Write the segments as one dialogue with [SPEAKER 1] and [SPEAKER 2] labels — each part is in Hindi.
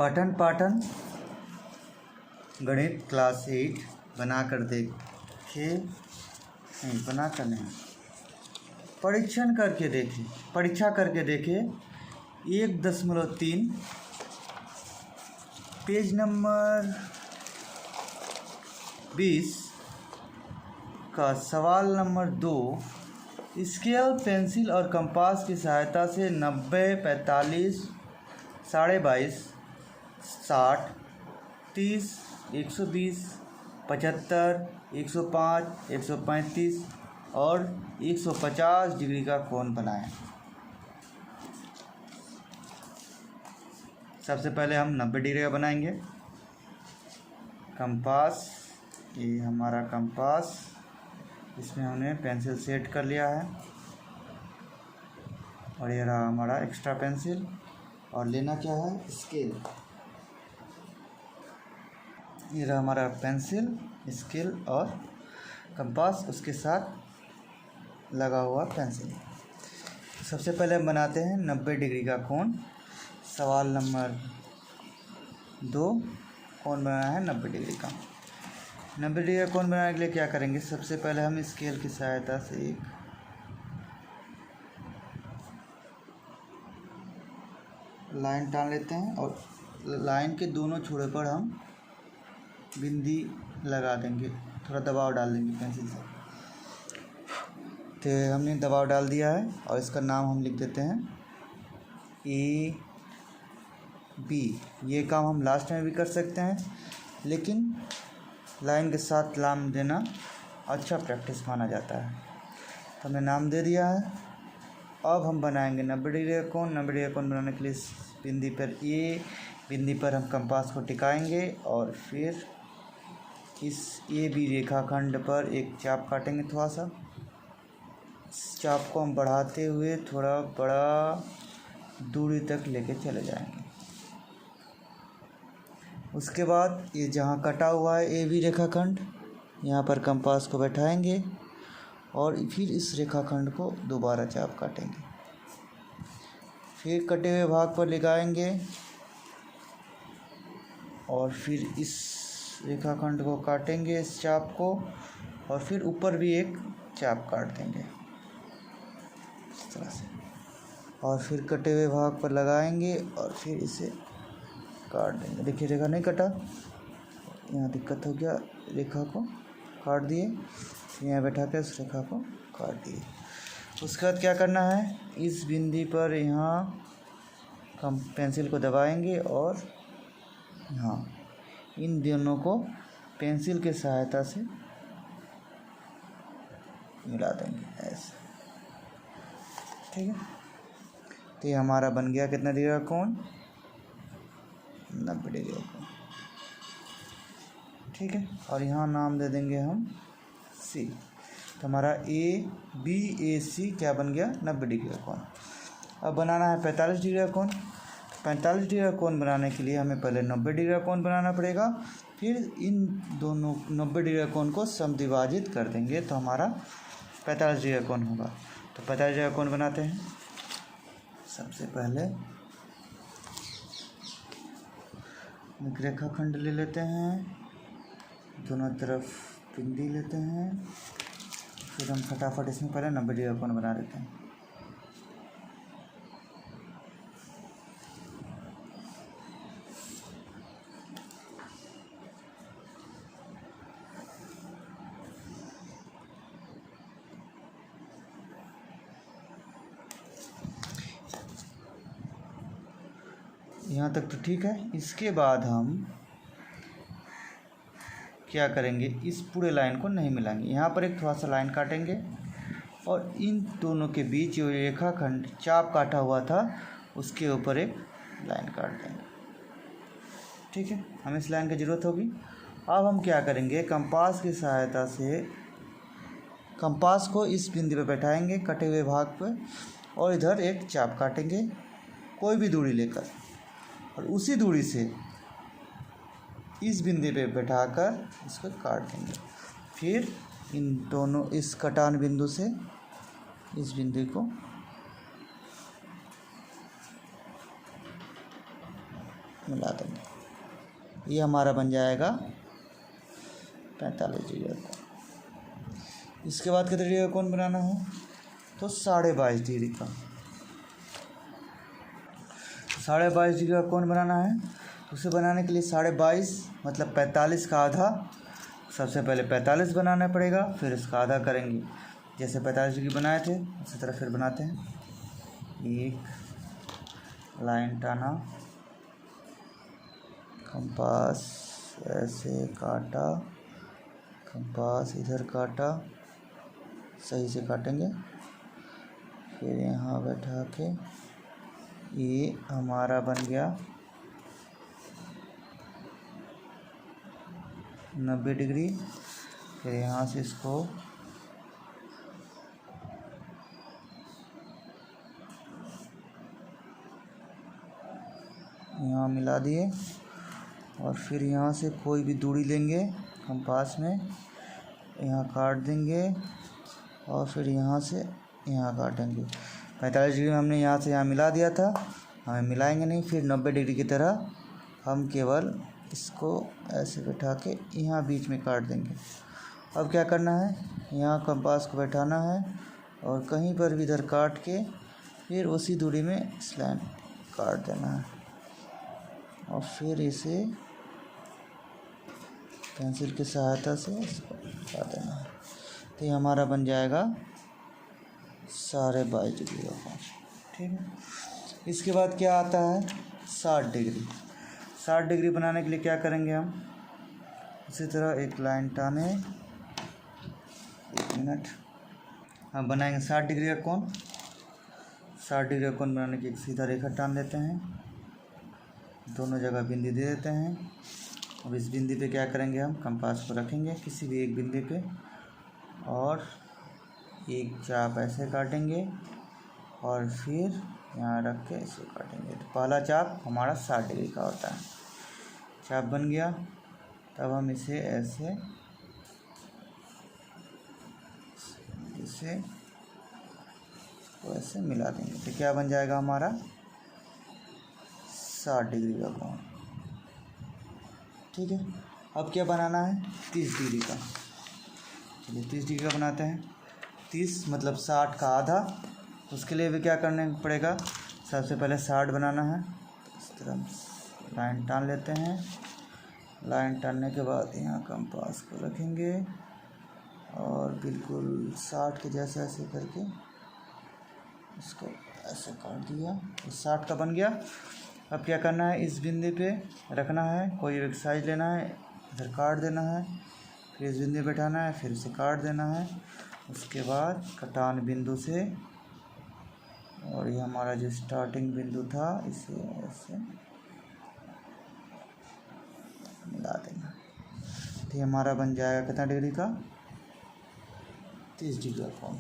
[SPEAKER 1] पठन पाठन गणित क्लास 8 बनाकर देखे नहीं, बनाकर नहीं, परीक्षा करके देखे 1.3 पेज नंबर 20 का सवाल नंबर 2। स्केल, पेंसिल और कंपास की सहायता से 90, 45, 22.5, 60, 30, 120, 75, 105, 135 और 150 डिग्री का कोण बनाएं। सबसे पहले हम 90 डिग्री का बनाएंगे। कंपास, ये हमारा कंपास, इसमें हमने पेंसिल सेट कर लिया है और ये रहा हमारा एक्स्ट्रा पेंसिल। और लेना क्या है? स्केल। ये रहा हमारा पेंसिल, स्केल और कंपास, उसके साथ लगा हुआ पेंसिल। सबसे पहले हम बनाते हैं 90 डिग्री का कोण। सवाल नंबर 2, कोण बनाना है 90 डिग्री का। 90 डिग्री का कोण बनाने के लिए क्या करेंगे? सबसे पहले हम स्केल की सहायता से एक लाइन टान लेते हैं और लाइन के दोनों छोरे पर हम बिंदी लगा देंगे, थोड़ा दबाव डाल देंगे पेंसिल से। तो हमने दबाव डाल दिया है और इसका नाम हम लिख देते हैं A B। ये काम हम लास्ट में भी कर सकते हैं, लेकिन लाइन के साथ नाम देना अच्छा प्रैक्टिस माना जाता है। तो हमने नाम दे दिया है। अब हम बनाएंगे 90 डिग्री का कोण। 90 डिग्री का कोण बनाने के लिए इस बिंदी पर बिंदी पर हम कंपास को टिकाएंगे और फिर इस AB रेखाखंड पर एक चाप काटेंगे थोड़ा सा। इस चाप को हम बढ़ाते हुए थोड़ा बड़ा दूरी तक लेके चले जाएंगे। उसके बाद ये जहाँ कटा हुआ है AB रेखाखंड, यहाँ पर कंपास को बैठाएंगे और फिर इस रेखाखंड को दोबारा चाप काटेंगे। फिर कटे हुए भाग पर लगाएंगे और फिर इस रेखाखंड को काटेंगे, इस चाप को, और फिर ऊपर भी एक चाप काट देंगे इस तरह से। और फिर कटे हुए भाग पर लगाएंगे और फिर इसे काट देंगे। देखिए रेखा नहीं कटा, यहाँ दिक्कत हो गया, रेखा को काट दिए, यहाँ बैठा के उस रेखा को काट दिए। उसके बाद क्या करना है? इस बिंदी पर यहाँ हम पेंसिल को दबाएंगे और यहाँ इन दोनों को पेंसिल के सहायता से मिला देंगे ऐसे। ठीक है, तो ये हमारा बन गया कितना डिग्री का कोण? 90 डिग्री का कोण। ठीक है, और यहाँ नाम दे देंगे हम C। तो हमारा ABAC क्या बन गया? 90 डिग्री का कोण। अब बनाना है 45 डिग्री का कोण। 45 डिग्री का कोण बनाने के लिए हमें पहले 90 डिग्री का कोण बनाना पड़ेगा, फिर इन दोनों 90 डिग्री का कोण को समद्विभाजित कर देंगे तो हमारा 45 डिग्री का कोण होगा। तो 45 डिग्री का कोण बनाते हैं। सबसे पहले एक रेखाखंड ले लेते हैं, दोनों तरफ बिंदी लेते हैं, फिर हम फटाफट इसमें पहले 90 डिग्री का कोण बना देते हैं। यहाँ तक तो ठीक है। इसके बाद हम क्या करेंगे? इस पूरे लाइन को नहीं मिलाएंगे, यहाँ पर एक थोड़ा सा लाइन काटेंगे और इन दोनों के बीच जो रेखाखंड चाप काटा हुआ था उसके ऊपर एक लाइन काट देंगे। ठीक है, हमें इस लाइन की ज़रूरत होगी। अब हम क्या करेंगे? कंपास की सहायता से कंपास को इस बिंदु पर बैठाएंगे कटे हुए भाग पर और इधर एक चाप काटेंगे कोई भी दूरी लेकर, और उसी दूरी से इस बिंदु पे बैठाकर इसको काट देंगे। फिर इन दोनों इस कटान बिंदु से इस बिंदु को मिला देंगे, ये हमारा बन जाएगा 45 डिग्री का कोण। इसके बाद कितने डिग्री का कोण बनाना है, तो 22.5 डिग्री का। 22.5 डिग्री का कोण बनाना है, तो उसे बनाने के लिए 22.5 मतलब 45 का आधा। सबसे पहले 45 बनाना पड़ेगा, फिर इसका आधा करेंगे। जैसे 45 डिग्री बनाए थे उसी तरह फिर बनाते हैं। एक लाइन टाना, कंपास ऐसे काटा, कंपास इधर काटा, सही से काटेंगे, फिर यहाँ बैठा के ये हमारा बन गया 90 डिग्री। फिर यहाँ से इसको यहाँ मिला दिए और फिर यहाँ से कोई भी दूरी लेंगे कंपास में, यहाँ काट देंगे और फिर यहाँ से यहाँ काटेंगे। 45 डिग्री में हमने यहाँ से यहाँ मिला दिया था, हमें मिलाएंगे नहीं। फिर 90 डिग्री की तरह हम केवल इसको ऐसे बैठा के यहाँ बीच में काट देंगे। अब क्या करना है, यहाँ कंपास को बैठाना है और कहीं पर भी इधर काट के फिर उसी दूरी में इस लाइन काट देना है और फिर इसे पेंसिल की सहायता से इसको काट देना है। तो ये हमारा बन जाएगा 22.5 डिग्री का कोण। ठीक है, इसके बाद क्या आता है 60 डिग्री। 60 डिग्री बनाने के लिए क्या करेंगे हम, इसी तरह एक लाइन टाने, 1 मिनट, हम बनाएंगे 60 डिग्री का कोण। 60 डिग्री का कोण बनाने की एक सीधा रेखा टान लेते हैं, दोनों जगह बिंदी दे देते हैं। अब इस बिंदी पे क्या करेंगे, हम कंपास को रखेंगे किसी भी एक बिंदी पे और एक चाप ऐसे काटेंगे और फिर यहाँ रख के इसे काटेंगे। तो पहला चाप हमारा 60 डिग्री का होता है। चाप बन गया, तब हम इसे ऐसे ऐसे मिला देंगे। तो क्या बन जाएगा हमारा 60 डिग्री का कोण। ठीक है, अब क्या बनाना है 30 डिग्री का। चलिए 30 डिग्री का बनाते हैं। 30 मतलब 60 का आधा। उसके लिए भी क्या करने पड़ेगा, सबसे पहले 60 बनाना है। इस तरह लाइन टान लेते हैं, लाइन टानने के बाद यहाँ कंपास को रखेंगे और बिल्कुल 60 के जैसे ऐसे करके इसको ऐसे काट दिया। इस 60 का बन गया। अब क्या करना है, इस बिंदु पे रखना है, कोई एक साइज लेना है, इधर काट देना है, फिर इस बिंदु पे बैठाना है, फिर इसे काट देना है। उसके बाद कटान बिंदु से और ये हमारा जो स्टार्टिंग बिंदु था इसे ऐसे मिला देना। तो ये हमारा बन जाएगा कितना डिग्री का 30 डिग्री का कोण।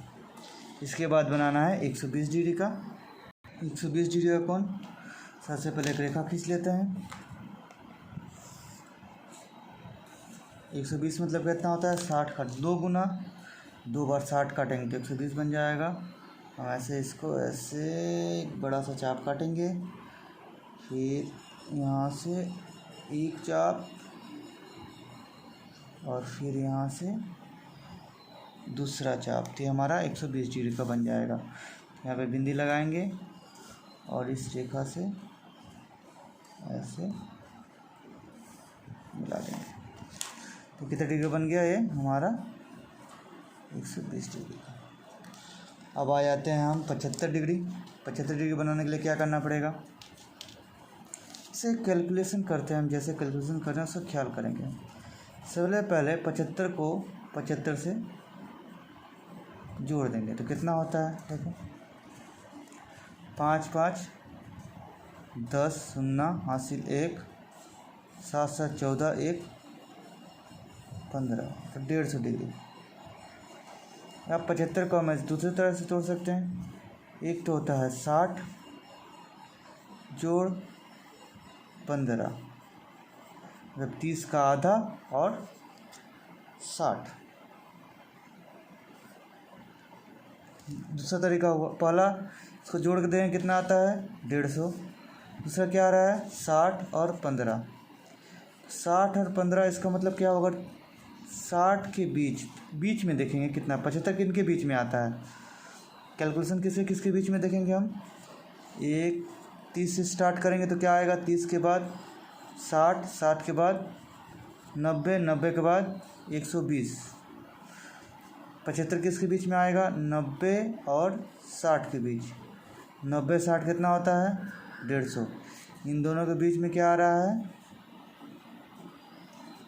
[SPEAKER 1] इसके बाद बनाना है 120 डिग्री का। 120 डिग्री का कोण, सबसे पहले एक रेखा खींच लेते हैं। 120 मतलब कितना होता है 60 का 2 गुना, 2 बार 60 काटेंगे तो 120 बन जाएगा। हम ऐसे इसको ऐसे एक बड़ा सा चाप काटेंगे, फिर यहाँ से एक चाप और फिर यहाँ से दूसरा चाप। तो हमारा 120 डिग्री का बन जाएगा। यहाँ पे बिंदी लगाएंगे और इस रेखा से ऐसे मिला देंगे। तो कितना डिग्री बन गया ये हमारा 120 डिग्री का। अब आ जाते हैं हम 75 डिग्री। 75 डिग्री बनाने के लिए क्या करना पड़ेगा, इसे कैलकुलेशन करते हैं हम, जैसे कैलकुलेशन कर रहे हैं उसका ख्याल करेंगे। सबसे पहले 75 को 75 से जोड़ देंगे तो कितना होता है, देखो 5 5 10 शून्य हासिल 1 7 7 14 1 15 तो 150 डिग्री। अब 75 को हम दूसरी तरह से तोड़ सकते हैं। एक तो होता है 60 जोड़ 15 मतलब 30 का आधा और 60। दूसरा तरीका हुआ, पहला इसको जोड़ के दें कितना आता है 150, दूसरा क्या आ रहा है 60 और 15, 60 और 15 इसका मतलब क्या होगा 60 के बीच में देखेंगे कितना 75 किन के बीच में आता है। कैलकुलेशन किसके बीच में देखेंगे हम 30 से स्टार्ट करेंगे तो क्या आएगा 30 के बाद 60, 60 के बाद 90, 90 के बाद 120, 75 किसके बीच में आएगा 90 और 60 के बीच, 90 60 कितना होता है 150, इन दोनों के बीच में क्या आ रहा है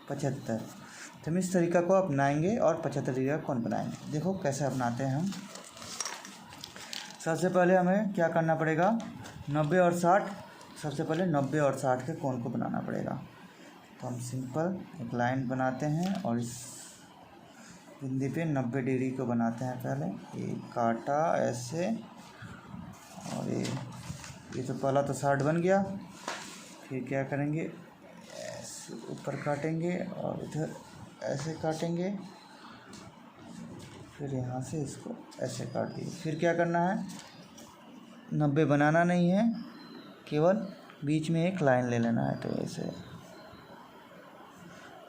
[SPEAKER 1] 75। तो हम इस तरीका को अपनाएंगे और 75 तरीका कौन बनाएंगे। देखो कैसे अपनाते हैं हम। सबसे पहले हमें क्या करना पड़ेगा 90 और 60, सबसे पहले 90 और 60 के कोण को बनाना पड़ेगा। तो हम सिंपल एक लाइन बनाते हैं और इस बिंदु पे 90 डिग्री को बनाते हैं। पहले ये काटा ऐसे और ये तो पहला तो 60 बन गया, फिर क्या करेंगे ऐसे ऊपर काटेंगे और इधर ऐसे काटेंगे, फिर यहाँ से इसको ऐसे काट दिए। फिर क्या करना है 90 बनाना नहीं है, केवल बीच में एक लाइन ले लेना है। तो ऐसे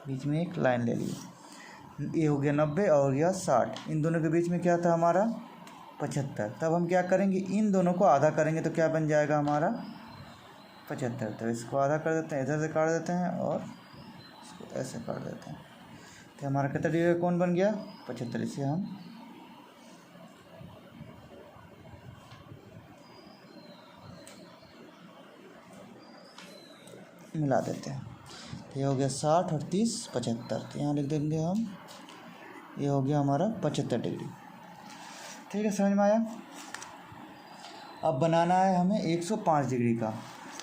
[SPEAKER 1] बीच में एक लाइन ले ली, ये हो गया 90 और यह 60, इन दोनों के बीच में क्या था हमारा 75। तब हम क्या करेंगे इन दोनों को आधा करेंगे तो क्या बन जाएगा हमारा 75। तो इसको आधा कर देते हैं, इधर से काट देते हैं और इसको ऐसे काट देते हैं। तो हमारा कितना डिग्री का कोण बन गया 75। इसे हम मिला देते हैं। ये हो गया 60 और 30 75, तो यहाँ लिख देंगे हम, ये हो गया हमारा 75 डिग्री। ठीक है, समझ में आया। अब बनाना है हमें 105 डिग्री का।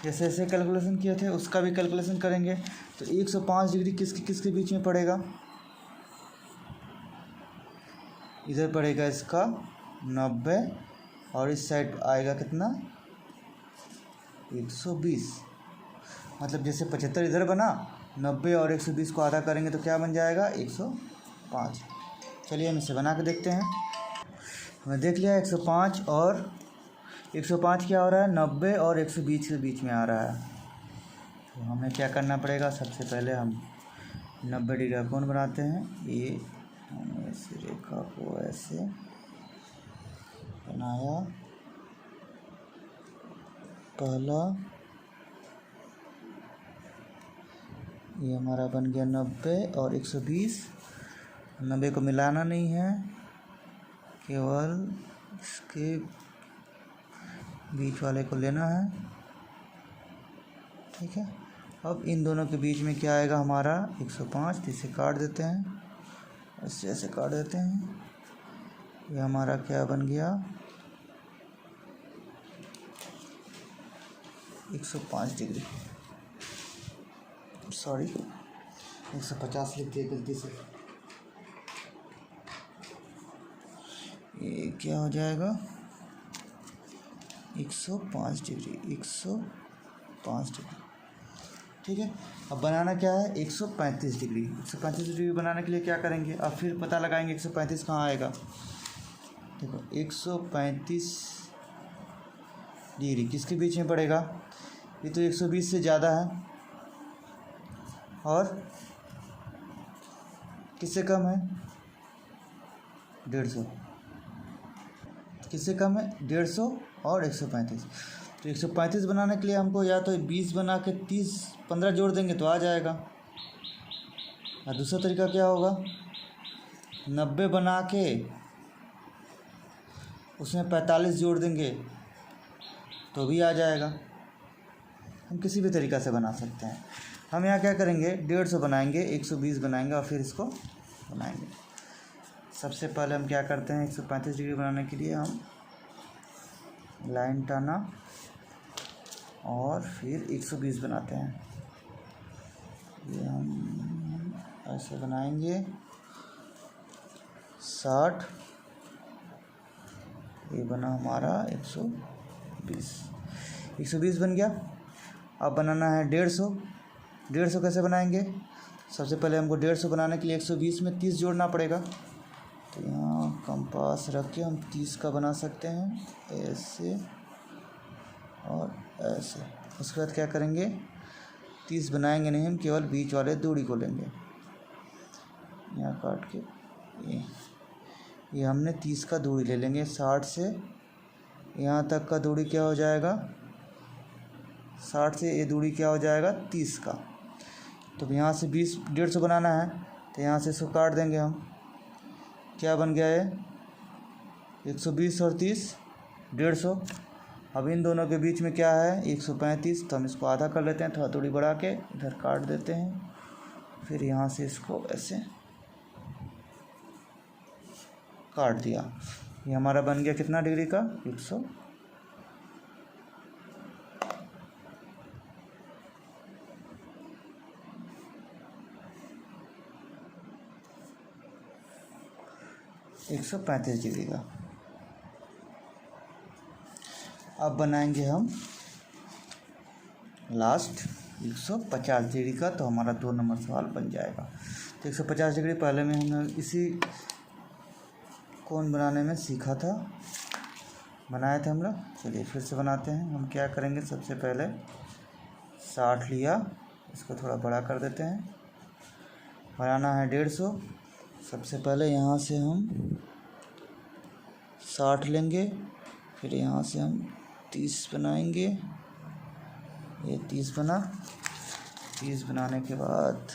[SPEAKER 1] जैसे जैसे कैलकुलेशन किए थे उसका भी कैलकुलेशन करेंगे। तो 105 डिग्री किसके बीच में पड़ेगा, इधर पड़ेगा इसका 90 और इस साइड आएगा कितना 120। मतलब जैसे 75 इधर बना, 90 और 120 को आधा करेंगे तो क्या बन जाएगा 105। चलिए हम इसे बना के देखते हैं। हमने देख लिया 105 और 105 क्या हो रहा है 90 और 120 के बीच में आ रहा है। तो हमें क्या करना पड़ेगा, सबसे पहले हम 90 डिग्री का कोण बनाते हैं। ये हम ऐसे रेखा को ऐसे बनाया, पहला ये हमारा बन गया 90 और 120। 90 को मिलाना नहीं है, केवल इसके बीच वाले को लेना है। ठीक है, अब इन दोनों के बीच में क्या आएगा हमारा 105। तो इसे काट देते हैं, ऐसे ऐसे काट देते हैं। ये हमारा क्या बन गया 105 डिग्री, सॉरी 150 लिख दिया गलती से। ये क्या हो जाएगा 105 डिग्री, 105 डिग्री। ठीक है, अब बनाना क्या है 135 डिग्री। 135 डिग्री बनाने के लिए क्या करेंगे, अब फिर पता लगाएंगे 135 कहाँ आएगा। देखो 135 डिग्री किसके बीच में पड़ेगा, ये तो 120 से ज़्यादा है और किससे कम है 150, किससे कम है 150 और 135। तो 135 बनाने के लिए हमको या तो 20 बना के 15 जोड़ देंगे तो आ जाएगा। और दूसरा तरीका क्या होगा 90 बना के उसमें 45 जोड़ देंगे तो भी आ जाएगा। हम किसी भी तरीक़ा से बना सकते हैं। हम यहाँ क्या करेंगे 150 बनाएंगे, 120 बनाएंगे और फिर इसको बनाएंगे। सबसे पहले हम क्या करते हैं 135 डिग्री बनाने के लिए हम लाइन टाना और फिर 120 बनाते हैं। ये हम ऐसे बनाएंगे 60, ये बना हमारा 120 बन गया। अब बनाना है 150 कैसे बनाएंगे, सबसे पहले हमको 150 बनाने के लिए 120 में 30 जोड़ना पड़ेगा। तो यहाँ कंपास रख के हम 30 का बना सकते हैं, ऐसे और ऐसे। उसके बाद क्या करेंगे, 30 बनाएंगे नहीं, हम केवल बीच वाले दूरी को लेंगे। यहाँ काट के ये हमने 30 का दूरी ले लेंगे। 60 से यहाँ तक का दूरी क्या हो जाएगा, 60 से ये दूरी क्या हो जाएगा 30 का। तो यहाँ से 150 बनाना है, तो यहाँ से इसको काट देंगे हम। क्या बन गया ये 120 और 30 150। अब इन दोनों के बीच में क्या है 135, तो हम इसको आधा कर लेते हैं, थोड़ा दूरी बढ़ा के इधर काट देते हैं। फिर यहाँ से इसको ऐसे काट दिया। ये हमारा बन गया कितना डिग्री का 100। एक 135 डिग्री का। अब बनाएंगे हम लास्ट 150 डिग्री का, तो हमारा 2 नंबर सवाल बन जाएगा। तो 150 डिग्री पहले में हमने इसी कोण बनाने में सीखा था, बनाए थे हम लोग। चलिए फिर से बनाते हैं। हम क्या करेंगे, सबसे पहले 60 लिया, इसको थोड़ा बड़ा कर देते हैं। बनाना है 150। सबसे पहले यहाँ से हम 60 लेंगे, फिर यहाँ से हम 30 बनाएंगे। ये 30 बना। 30 बनाने के बाद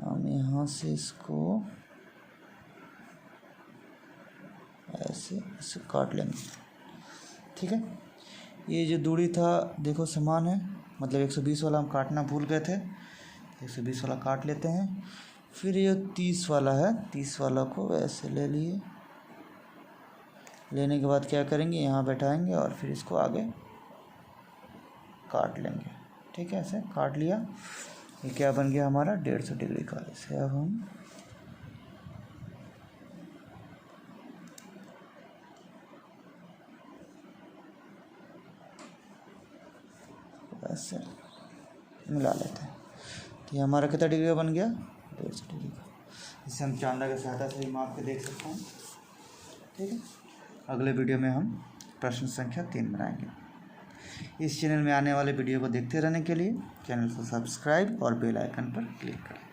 [SPEAKER 1] हम यहाँ से इसको ऐसे काट लेंगे। ठीक है, ये जो दूरी था देखो समान है, मतलब 120 वाला हम काटना भूल गए थे, 120 वाला काट लेते हैं। फिर ये 30 वाला है, 30 वाला को ऐसे ले लिए। लेने के बाद क्या करेंगे, यहाँ बैठाएंगे और फिर इसको आगे काट लेंगे। ठीक है, ऐसे काट लिया। ये क्या बन गया हमारा 150 डिग्री का। इसे अब हम ऐसे मिला लेते हैं। तो ये हमारा कितना डिग्री का बन गया 150 डिग्री का। इसे हम चांदा की सहायता से ही माप के देख सकते हैं। ठीक है, अगले वीडियो में हम प्रश्न संख्या 3 बनाएंगे। इस चैनल में आने वाले वीडियो को देखते रहने के लिए चैनल को सब्सक्राइब और बेल आइकन पर क्लिक करें।